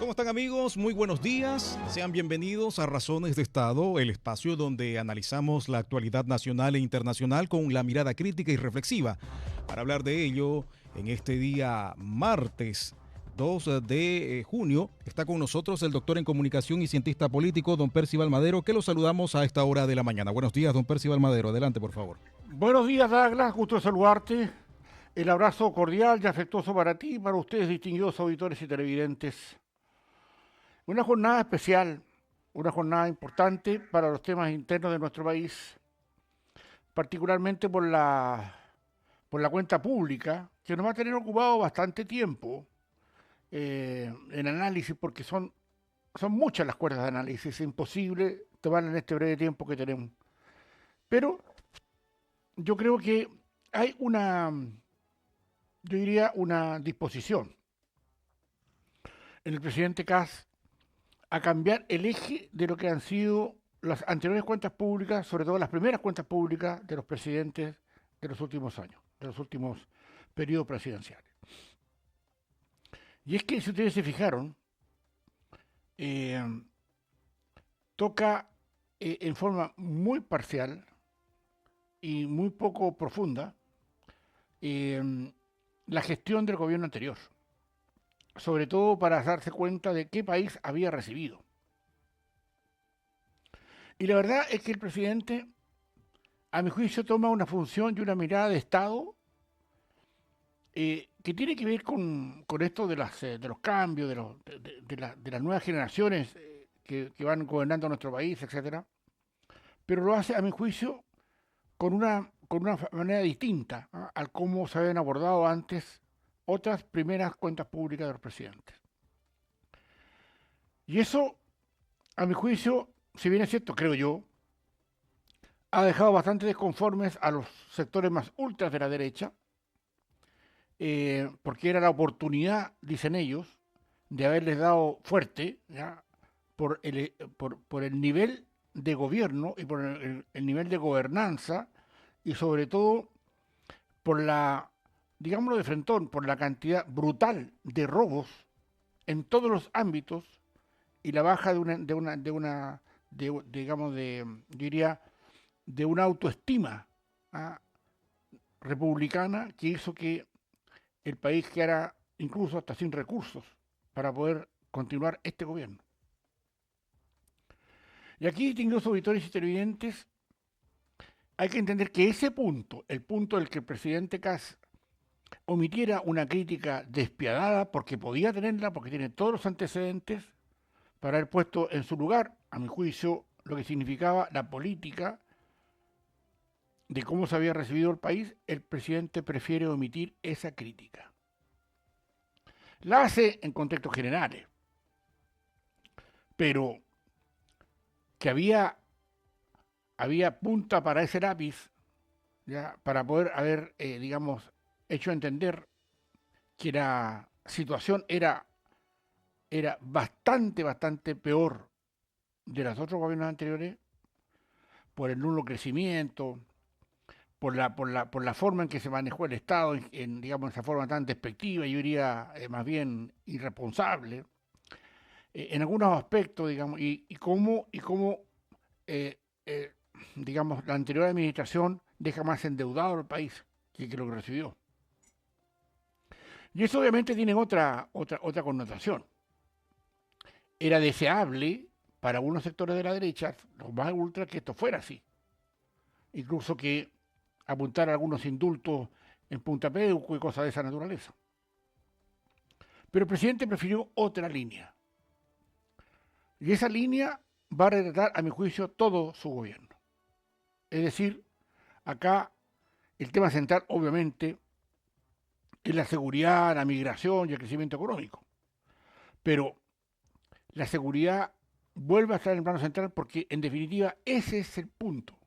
¿Cómo están, amigos? Muy buenos días. Sean bienvenidos a Razones de Estado, el espacio donde analizamos la actualidad nacional e internacional con la mirada crítica y reflexiva. Para hablar de ello, en este día martes 2 de junio, está con nosotros el doctor en comunicación y cientista político, don Percival Madero, que lo saludamos a esta hora de la mañana. Buenos días, don Percival Madero. Adelante, por favor. Buenos días, Douglas. Gusto de saludarte. El abrazo cordial y afectuoso para ti y para ustedes, distinguidos auditores y televidentes. Una jornada especial, una jornada importante para los temas internos de nuestro país, particularmente por la cuenta pública, que nos va a tener ocupado bastante tiempo en análisis, porque son muchas las cuerdas de análisis, es imposible tomar en este breve tiempo que tenemos. Pero yo creo que hay yo diría, una disposición en el presidente Kast a cambiar el eje de lo que han sido las anteriores cuentas públicas, sobre todo las primeras cuentas públicas de los presidentes de los últimos años, de los últimos periodos presidenciales. Y es que, si ustedes se fijaron, eh, toca en forma muy parcial y muy poco profunda la gestión del gobierno anterior, sobre todo para darse cuenta de qué país había recibido. Y la verdad es que el presidente, a mi juicio, toma una función y una mirada de Estado que tiene que ver con esto de los cambios, de las nuevas generaciones que van gobernando nuestro país, etcétera. Pero lo hace, a mi juicio, con una manera distinta, ¿ah?, al cómo se habían abordado antes otras primeras cuentas públicas de los presidentes. Y eso, a mi juicio, si bien es cierto, creo yo, ha dejado bastante desconformes a los sectores más ultras de la derecha, porque era la oportunidad, dicen ellos, de haberles dado fuerte, ¿ya?, por el nivel de gobierno y por el nivel de gobernanza y sobre todo por digámoslo de frentón, por la cantidad brutal de robos en todos los ámbitos y la baja digamos, yo diría, de una autoestima, ¿ah?, republicana, que hizo que el país quedara incluso hasta sin recursos para poder continuar este gobierno. Y aquí, distinguidos auditores y televidentes, hay que entender que ese punto, el punto del que el presidente Kast omitiera una crítica despiadada, porque podía tenerla, porque tiene todos los antecedentes, para haber puesto en su lugar, a mi juicio, lo que significaba la política de cómo se había recibido el país, el presidente prefiere omitir esa crítica. La hace en contextos generales, pero que había punta para ese lápiz, ¿ya?, para poder haber, digamos, hecho entender que la situación era bastante peor de los otros gobiernos anteriores, por el nulo crecimiento, por la forma en que se manejó el Estado, digamos, esa forma tan despectiva, yo diría más bien irresponsable, en algunos aspectos, digamos, y cómo eh, eh, digamos, la anterior administración deja más endeudado al país que lo que recibió. Y eso obviamente tiene otra connotación. Era deseable para algunos sectores de la derecha, los más ultras, que esto fuera así. Incluso que apuntar a algunos indultos en Punta Peuco y cosas de esa naturaleza. Pero el presidente prefirió otra línea. Y esa línea va a retratar, a mi juicio, todo su gobierno. Es decir, acá el tema central, obviamente, es la seguridad, la migración y el crecimiento económico. Pero la seguridad vuelve a estar en el plano central porque, en definitiva, ese es el punto.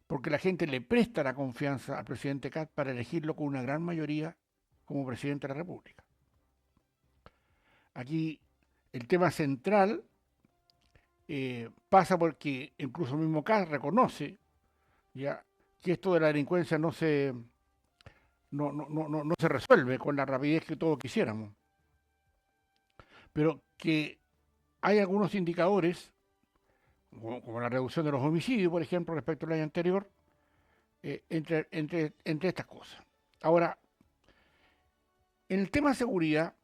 Porque la gente le presta la confianza al presidente Kast para elegirlo con una gran mayoría como presidente de la República. Aquí el tema central pasa porque incluso el mismo Kast reconoce, ya, que esto de la delincuencia no se resuelve con la rapidez que todos quisiéramos. pero que hay algunos indicadores, como la reducción de los homicidios, por ejemplo, respecto al año anterior, entre estas cosas. Ahora, en el tema de seguridad,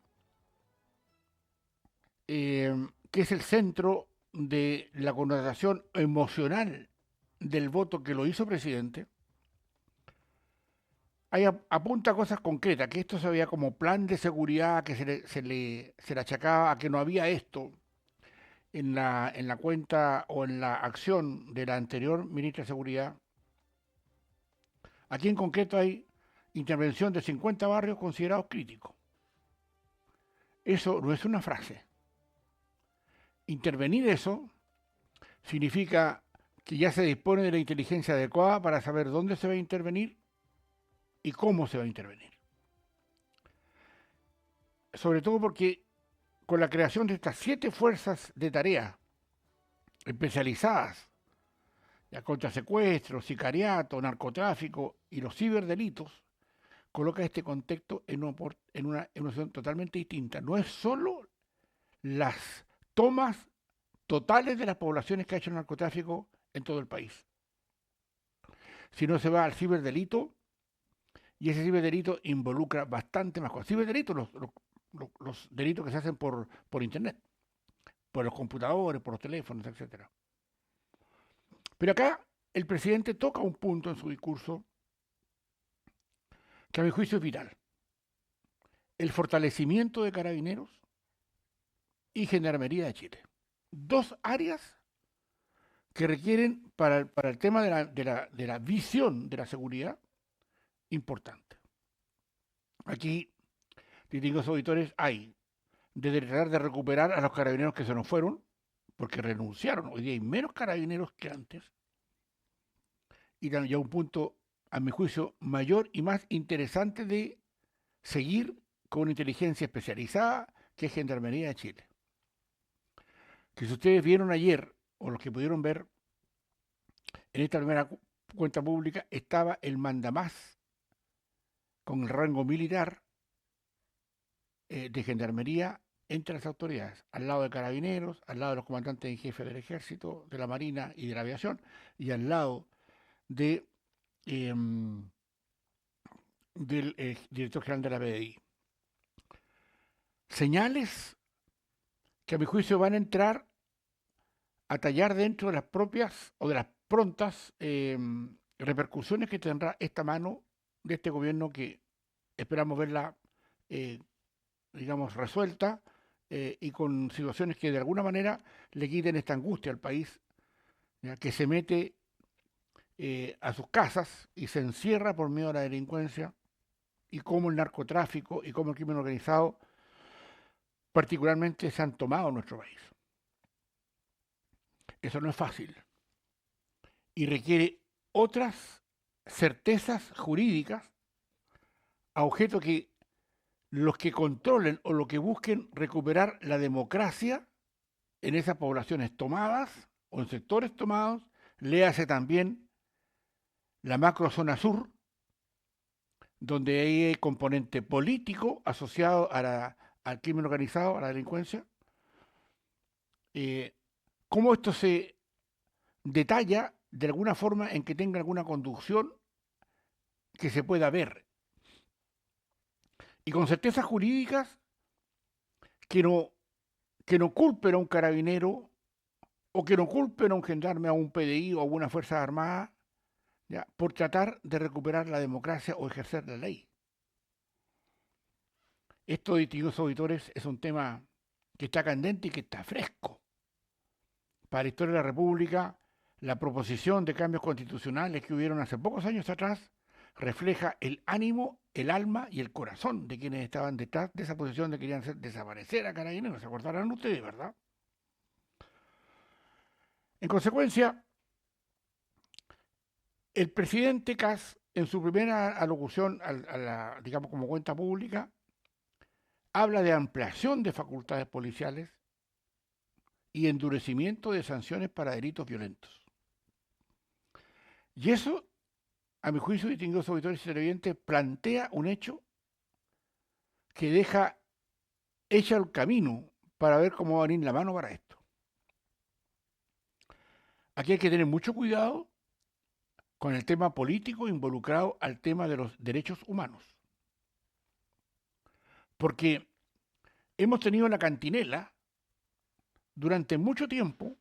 que es el centro de la connotación emocional del voto que lo hizo presidente, ahí apunta a cosas concretas, que esto se veía como plan de seguridad, que se le achacaba a que no había esto en la cuenta o en la acción de la anterior ministra de Seguridad. Aquí en concreto hay intervención de 50 barrios considerados críticos. Eso no es una frase. Intervenir eso significa que ya se dispone de la inteligencia adecuada para saber dónde se va a intervenir y cómo se va a intervenir. Sobre todo porque con la creación de estas 7 fuerzas de tarea especializadas ya contra secuestro, sicariato, narcotráfico y los ciberdelitos, coloca este contexto en una situación totalmente distinta. No es solo las tomas totales de las poblaciones que ha hecho el narcotráfico en todo el país, sino se va al ciberdelito, y ese ciberdelito involucra bastante más cosas. Ciberdelitos, los delitos que se hacen por internet, por los computadores, por los teléfonos, etc. Pero acá el presidente toca un punto en su discurso que a mi juicio es vital: el fortalecimiento de Carabineros y Gendarmería de Chile. 2 áreas que requieren para el tema de la visión de la seguridad importante. Aquí, distinguidos auditores, hay desde tratar de recuperar a los carabineros que se nos fueron, porque renunciaron. Hoy día hay menos carabineros que antes. Y también ya un punto, a mi juicio, mayor y más interesante de seguir con una inteligencia especializada, que es Gendarmería de Chile. Que si ustedes vieron ayer, o los que pudieron ver, en esta primera cuenta pública estaba el mandamás con el rango militar de Gendarmería entre las autoridades, al lado de Carabineros, al lado de los comandantes en jefe del Ejército, de la Marina y de la Aviación, y al lado de, del director general de la PDI. Señales que a mi juicio van a entrar a tallar dentro de las propias o de las prontas repercusiones que tendrá esta mano de este gobierno, que esperamos verla, digamos, resuelta y con situaciones que de alguna manera le quiten esta angustia al país, ¿ya?, que se mete a sus casas y se encierra por miedo a la delincuencia, y cómo el narcotráfico y cómo el crimen organizado particularmente se han tomado en nuestro país. Eso no es fácil y requiere otras certezas jurídicas, a objeto que los que controlen o los que busquen recuperar la democracia en esas poblaciones tomadas o en sectores tomados, léase también la macrozona sur, donde hay componente político asociado al crimen organizado, a la delincuencia, cómo esto se detalla de alguna forma en que tenga alguna conducción que se pueda ver, y con certezas jurídicas que no culpen a un carabinero o que no culpen a un gendarme, a un PDI o a una fuerza armada, ¿ya?, por tratar de recuperar la democracia o ejercer la ley. Esto, distinguidos auditores, es un tema que está candente y que está fresco. Para la historia de la República, la proposición de cambios constitucionales que hubieron hace pocos años atrás refleja el ánimo, el alma y el corazón de quienes estaban detrás de esa posición de querían hacer desaparecer a Carabineros. ¿Se acordarán ustedes, verdad? En consecuencia, el presidente Kast, en su primera alocución digamos, como cuenta pública, habla de ampliación de facultades policiales y endurecimiento de sanciones para delitos violentos. Y eso, a mi juicio, distinguidos auditores y televidentes, plantea un hecho que deja hecho el camino para ver cómo va a venir la mano para esto. Aquí hay que tener mucho cuidado con el tema político involucrado al tema de los derechos humanos. Porque hemos tenido la cantinela durante mucho tiempo,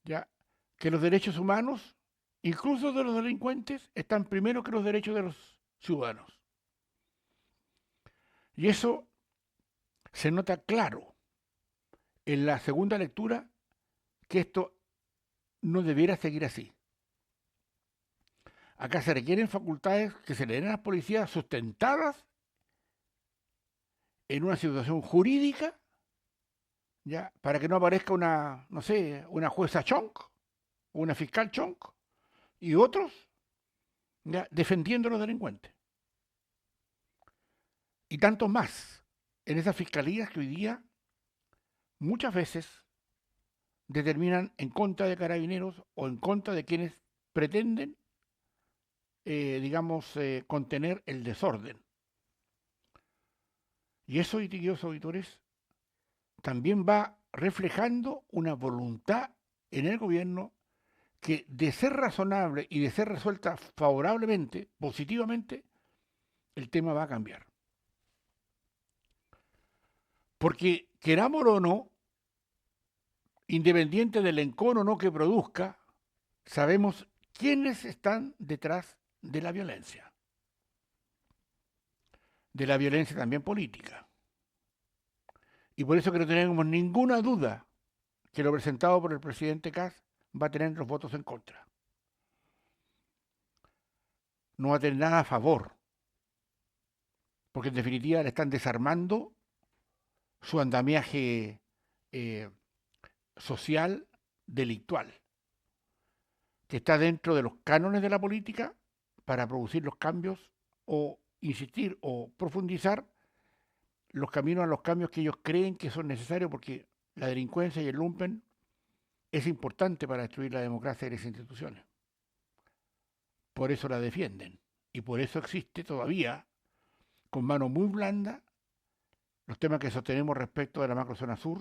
ya, que los derechos humanos, incluso de los delincuentes, están primero que los derechos de los ciudadanos. Y eso se nota claro en la segunda lectura, que esto no debiera seguir así. Acá se requieren facultades que se le den a las policías sustentadas en una situación jurídica, ya, para que no aparezca una, no sé, una jueza chonk, o una fiscal chonk, y otros, ya, defendiendo a los delincuentes. Y tantos más en esas fiscalías que hoy día muchas veces determinan en contra de carabineros o en contra de quienes pretenden, contener el desorden. Y eso, distinguidos auditores, también va reflejando una voluntad en el gobierno que, de ser razonable y de ser resuelta favorablemente, positivamente, el tema va a cambiar. Porque, querámoslo o no, independiente del encono o no que produzca, sabemos quiénes están detrás de la violencia también política. Y por eso que no tenemos ninguna duda que lo presentado por el presidente Kast va a tener los votos en contra. No va a tener nada a favor, porque en definitiva le están desarmando su andamiaje social delictual, que está dentro de los cánones de la política para producir los cambios o insistir o profundizar los caminos a los cambios que ellos creen que son necesarios, porque la delincuencia y el lumpen es importante para destruir la democracia y las instituciones. Por eso la defienden y por eso existe todavía, con mano muy blanda, los temas que sostenemos respecto de la macrozona sur,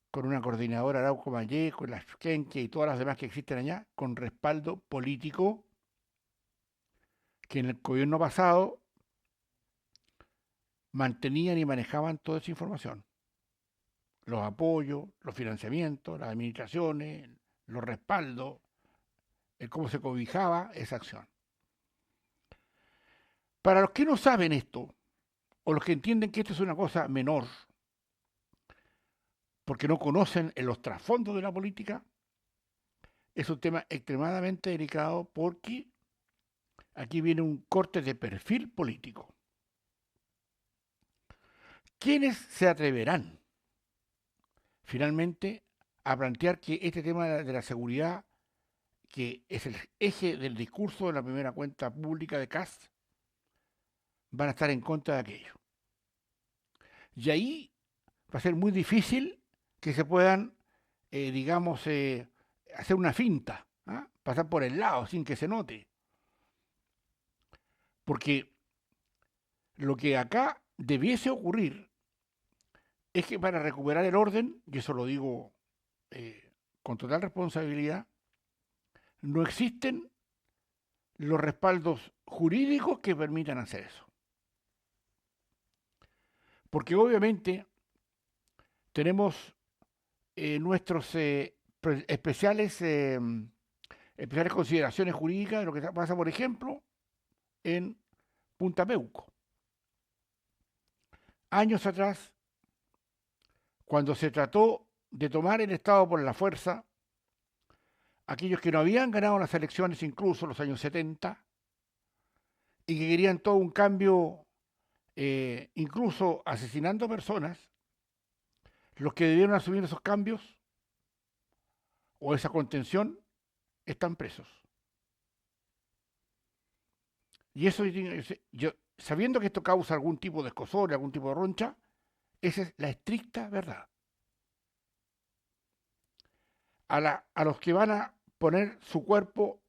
con una coordinadora Arauco Mayé, con las Kenque y todas las demás que existen allá, con respaldo político, que en el gobierno pasado mantenían y manejaban toda esa información. Los apoyos, los financiamientos, las administraciones, los respaldos, el cómo se cobijaba esa acción. Para los que no saben esto, o los que entienden que esto es una cosa menor, porque no conocen los trasfondos de la política, es un tema extremadamente delicado, porque aquí viene un corte de perfil político. ¿Quiénes se atreverán finalmente a plantear que este tema de la seguridad, que es el eje del discurso de la primera cuenta pública de Kast, van a estar en contra de aquello? Y ahí va a ser muy difícil que se puedan, hacer una finta, ¿ah? Pasar por el lado sin que se note. Porque lo que acá debiese ocurrir es que, para recuperar el orden, y eso lo digo con total responsabilidad, no existen los respaldos jurídicos que permitan hacer eso. Porque obviamente tenemos nuestros especiales consideraciones jurídicas de lo que pasa, por ejemplo, en Punta Peuco. Años atrás, cuando se trató de tomar el Estado por la fuerza, aquellos que no habían ganado las elecciones, incluso en los años 70, y que querían todo un cambio, incluso asesinando personas, los que debieron asumir esos cambios o esa contención están presos. Y eso, yo, sabiendo que esto causa algún tipo de escozor, algún tipo de roncha, esa es la estricta verdad. A los que van a poner su cuerpo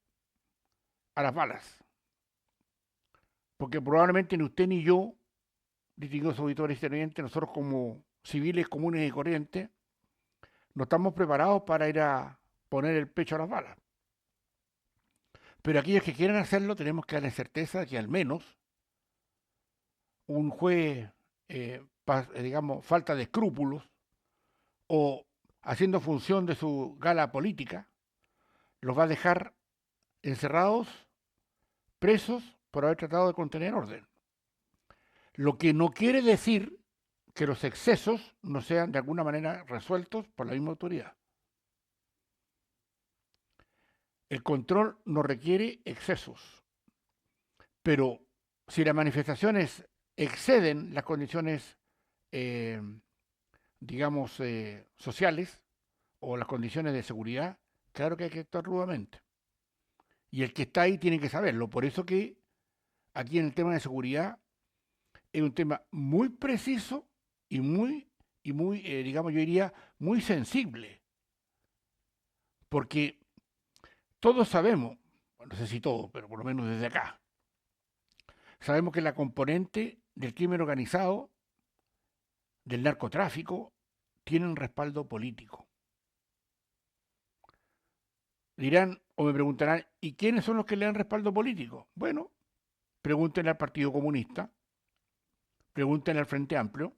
a las balas. Porque probablemente ni usted ni yo, distinguidos auditores y televidentes, nosotros como civiles comunes y corrientes, no estamos preparados para ir a poner el pecho a las balas. Pero aquellos que quieran hacerlo tenemos que darles certeza de que al menos un juez, digamos, falta de escrúpulos o haciendo función de su gala política, los va a dejar encerrados, presos, por haber tratado de contener orden. Lo que no quiere decir que los excesos no sean de alguna manera resueltos por la misma autoridad. El control no requiere excesos, pero si las manifestaciones exceden las condiciones, digamos, sociales o las condiciones de seguridad, claro que hay que actuar rudamente. Y el que está ahí tiene que saberlo. Por eso que aquí en el tema de seguridad es un tema muy preciso y muy, digamos, yo diría, muy sensible. Porque todos sabemos, no sé si todos, pero por lo menos desde acá, sabemos que la componente del crimen organizado, del narcotráfico, tiene un respaldo político. Dirán o me preguntarán, ¿y quiénes son los que le dan respaldo político? Bueno, pregúntenle al Partido Comunista, pregúntenle al Frente Amplio,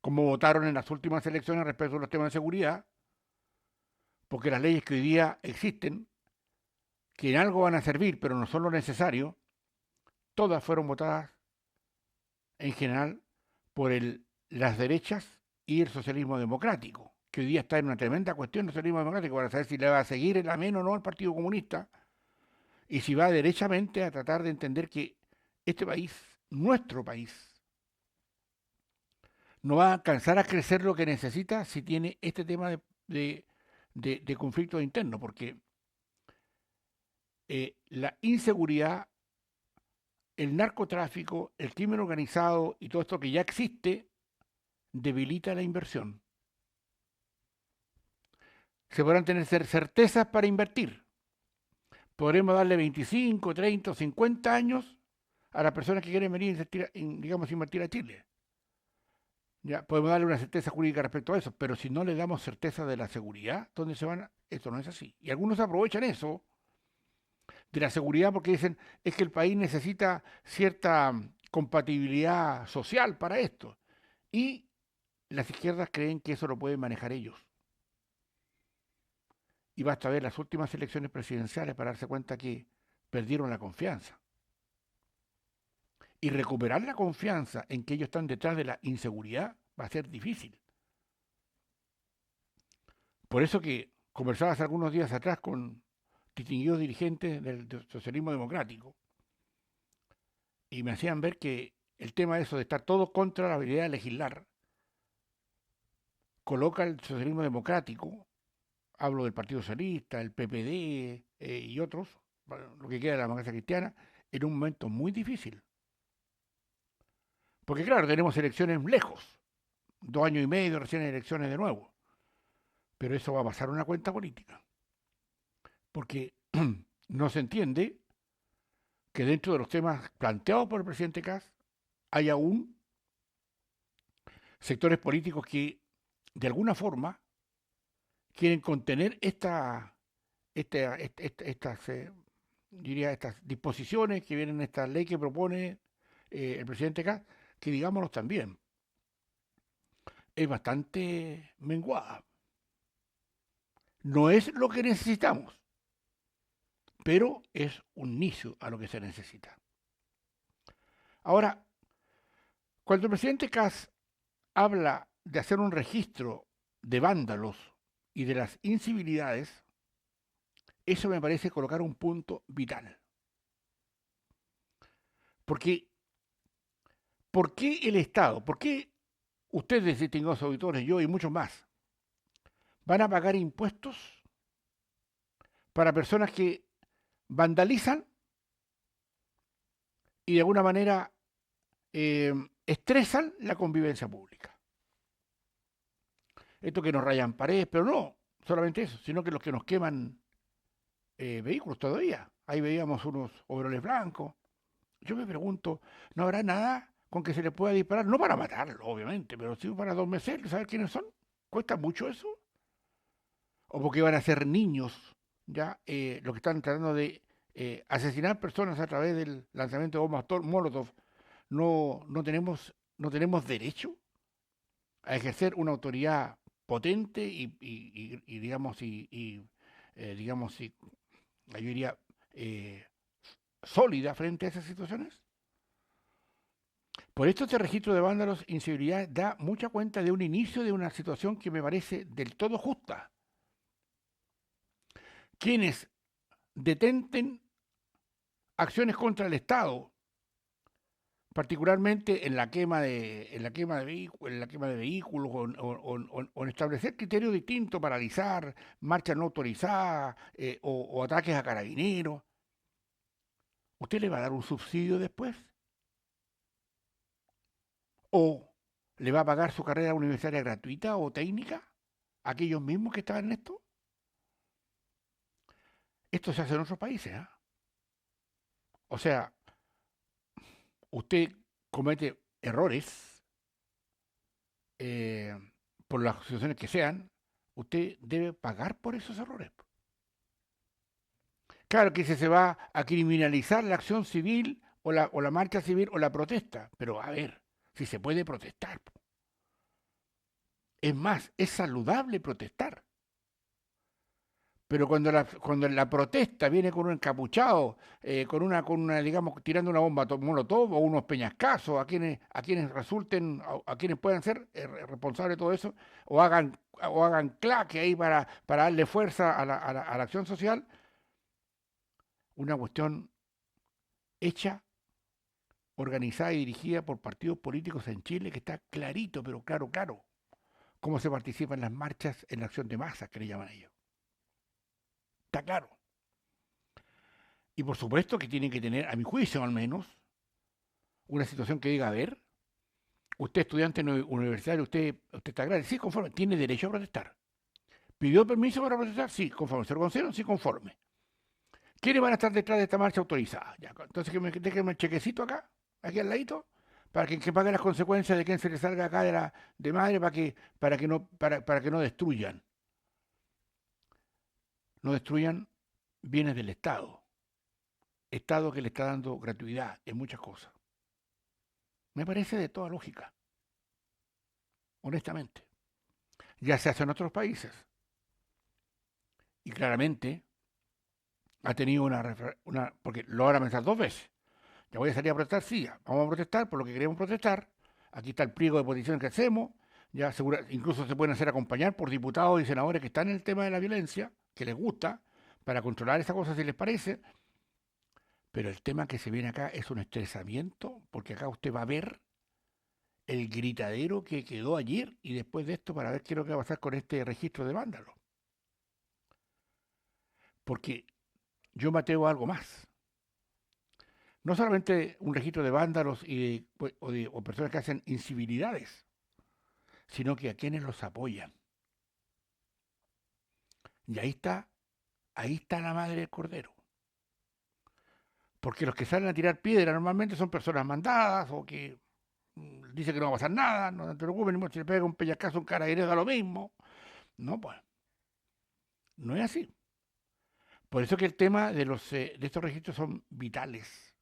cómo votaron en las últimas elecciones respecto a los temas de seguridad, porque las leyes que hoy día existen, que en algo van a servir, pero no son lo necesario, todas fueron votadas en general por las derechas y el socialismo democrático, que hoy día está en una tremenda cuestión el socialismo democrático para saber si le va a seguir el ameno o no al Partido Comunista y si va derechamente a tratar de entender que este país, nuestro país, no va a alcanzar a crecer lo que necesita si tiene este tema de conflicto interno, porque la inseguridad, el narcotráfico, el crimen organizado y todo esto que ya existe debilita la inversión. Se podrán tener certezas para invertir. Podremos darle 25, 30 o 50 años a las personas que quieren venir digamos, invertir a Chile. Ya, podemos darle una certeza jurídica respecto a eso, pero si no le damos certeza de la seguridad, ¿dónde se van? Esto no es así. Y algunos aprovechan eso de la seguridad porque dicen es que el país necesita cierta compatibilidad social para esto. Y las izquierdas creen que eso lo pueden manejar ellos. Y basta ver las últimas elecciones presidenciales para darse cuenta que perdieron la confianza. Y recuperar la confianza en que ellos están detrás de la inseguridad va a ser difícil. Por eso que conversaba hace algunos días atrás con distinguidos dirigentes del socialismo democrático y me hacían ver que el tema de eso de estar todo contra la habilidad de legislar coloca al socialismo democrático, hablo del Partido Socialista, el PPD y otros, lo que queda de la democracia cristiana, en un momento muy difícil. Porque claro, tenemos elecciones lejos, 2 años y medio, recién elecciones de nuevo. Pero eso va a pasar una cuenta política. Porque no se entiende que dentro de los temas planteados por el presidente Kast hay aún sectores políticos que de alguna forma quieren contener estas disposiciones que vienen en esta ley que propone el presidente Kast, que digámoslo también, es bastante menguada. No es lo que necesitamos, pero es un inicio a lo que se necesita. Ahora, cuando el presidente Kast habla de hacer un registro de vándalos y de las incivilidades, eso me parece colocar un punto vital. Porque, ¿por qué el Estado? ¿Por qué ustedes, distinguidos auditores, yo y muchos más, van a pagar impuestos para personas que vandalizan y de alguna manera estresan la convivencia pública? Esto que nos rayan paredes, pero no solamente eso, sino que los que nos queman vehículos todavía. Ahí veíamos unos overoles blancos. Yo me pregunto, ¿no habrá nada con que se les pueda disparar, no para matarlo, obviamente, pero sí para adormecerlos, saber quiénes son. ¿Cuesta mucho eso? ¿O porque van a ser niños, ya, los que están tratando de asesinar personas a través del lanzamiento de bombas Molotov? No tenemos derecho a ejercer una autoridad potente y digamos, digamos, yo diría, sólida frente a esas situaciones. Por esto este registro de vándalos e incivilidad da mucha cuenta de un inicio de una situación que me parece del todo justa. Quienes detenten acciones contra el Estado, particularmente en la quema de vehículos o en establecer criterios distintos, paralizar, marchas no autorizadas o ataques a carabineros, ¿usted le va a dar un subsidio después? ¿O le va a pagar su carrera universitaria gratuita o técnica a aquellos mismos que estaban en esto? Esto se hace en otros países, ¿eh? O sea, usted comete errores eh, por las situaciones que sean, usted debe pagar por esos errores. Claro que se va a criminalizar la acción civil o la marcha civil o la protesta, pero a ver, si se puede protestar. Es más, es saludable protestar. Pero cuando la protesta viene con un encapuchado, con una, digamos, tirando una bomba molotov o unos peñascasos a quienes resulten, a quienes puedan ser responsables de todo eso, o hagan claque ahí para darle fuerza a la acción social, una cuestión hecha, organizada y dirigida por partidos políticos en Chile que está clarito, pero claro, claro, cómo se participa en las marchas, en la acción de masas que le llaman ellos. Está claro. Y por supuesto que tienen que tener, a mi juicio al menos, una situación que diga, a ver, usted estudiante universitario, usted está grande, sí, conforme, tiene derecho a protestar. ¿Pidió permiso para protestar? Sí, conforme. ¿Se lo concedieron? Sí, conforme. ¿Quiénes van a estar detrás de esta marcha autorizada? Ya, entonces déjenme el chequecito acá, aquí al ladito, para que pague las consecuencias de quien se le salga acá de madre para que no destruyan bienes del Estado. Estado que le está dando gratuidad en muchas cosas. Me parece de toda lógica, honestamente. Ya se hace en otros países. Y claramente ha tenido porque lo van a pensar dos veces. Ya voy a salir a protestar, sí, vamos a protestar por lo que queremos protestar. Aquí está el pliego de peticiones que hacemos. Ya incluso se pueden hacer acompañar por diputados y senadores que están en el tema de la violencia, que les gusta, para controlar esa cosa si les parece. Pero el tema que se viene acá es un estresamiento, porque acá usted va a ver el gritadero que quedó ayer y después de esto para ver qué es lo que va a pasar con este registro de vándalos. Porque yo me atrevo a algo más. No solamente un registro de vándalos o personas que hacen incivilidades, sino que a quienes los apoyan. Y ahí está la madre del cordero. Porque los que salen a tirar piedra normalmente son personas mandadas o que dicen que no va a pasar nada, no te preocupes, si le pega un peñascazo a un carabinero da lo mismo. No, pues, no es así. Por eso que el tema de estos registros son vitales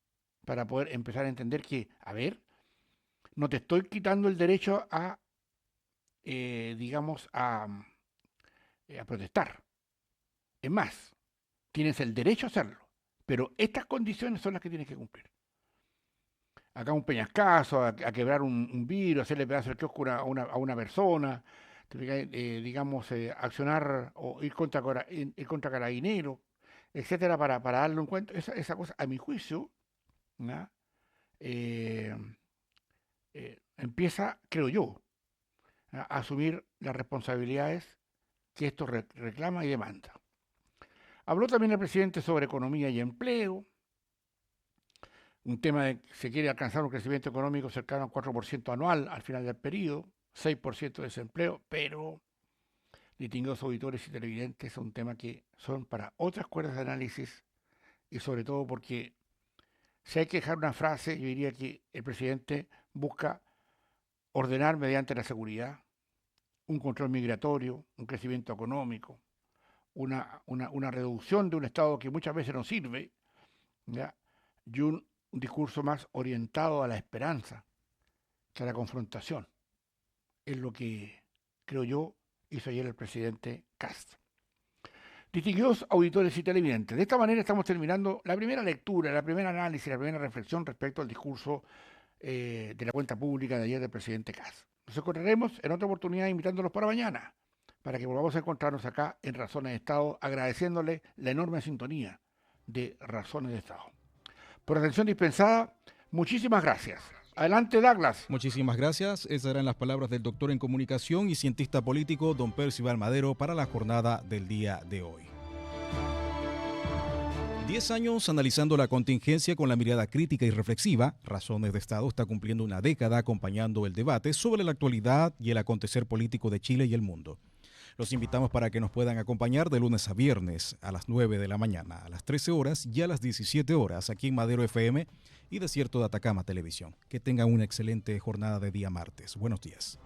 para poder empezar a entender que, a ver, no te estoy quitando el derecho digamos, a protestar. Es más, tienes el derecho a hacerlo, pero estas condiciones son las que tienes que cumplir. Acá un peñascaso, a quebrar un vidrio, hacerle pedazo del kiosco a una persona, digamos, accionar o ir contra carabineros, etcétera, para darle un cuento. Esa cosa, a mi juicio, ¿ya? Eh, empieza, creo yo, a asumir las responsabilidades que esto reclama y demanda. Habló también el presidente sobre economía y empleo, un tema de que se quiere alcanzar un crecimiento económico cercano al 4% anual al final del periodo, 6% de desempleo, pero, distinguidos auditores y televidentes, es un tema que son para otras cuerdas de análisis y sobre todo porque si hay que dejar una frase, yo diría que el presidente busca ordenar mediante la seguridad un control migratorio, un crecimiento económico, una reducción de un Estado que muchas veces no sirve, ¿ya? Y un discurso más orientado a la esperanza que a la confrontación. Es lo que, creo yo, hizo ayer el presidente Kast. Distinguidos auditores y televidentes, de esta manera estamos terminando la primera lectura, la primera análisis, la primera reflexión respecto al discurso de la cuenta pública de ayer del presidente Kast. Nos encontraremos en otra oportunidad invitándolos para mañana, para que volvamos a encontrarnos acá en Razones de Estado, agradeciéndole la enorme sintonía de Razones de Estado. Por atención dispensada, muchísimas gracias. Adelante, Douglas. Muchísimas gracias. Esas eran las palabras del doctor en comunicación y cientista político don Percival Madero para la jornada del día de hoy. 10 años analizando la contingencia con la mirada crítica y reflexiva, Razones de Estado está cumpliendo una década acompañando el debate sobre la actualidad y el acontecer político de Chile y el mundo. Los invitamos para que nos puedan acompañar de lunes a viernes a las 9 de la mañana, a las 13 horas y a las 17 horas aquí en Madero FM y Desierto de Atacama Televisión. Que tengan una excelente jornada de día martes. Buenos días.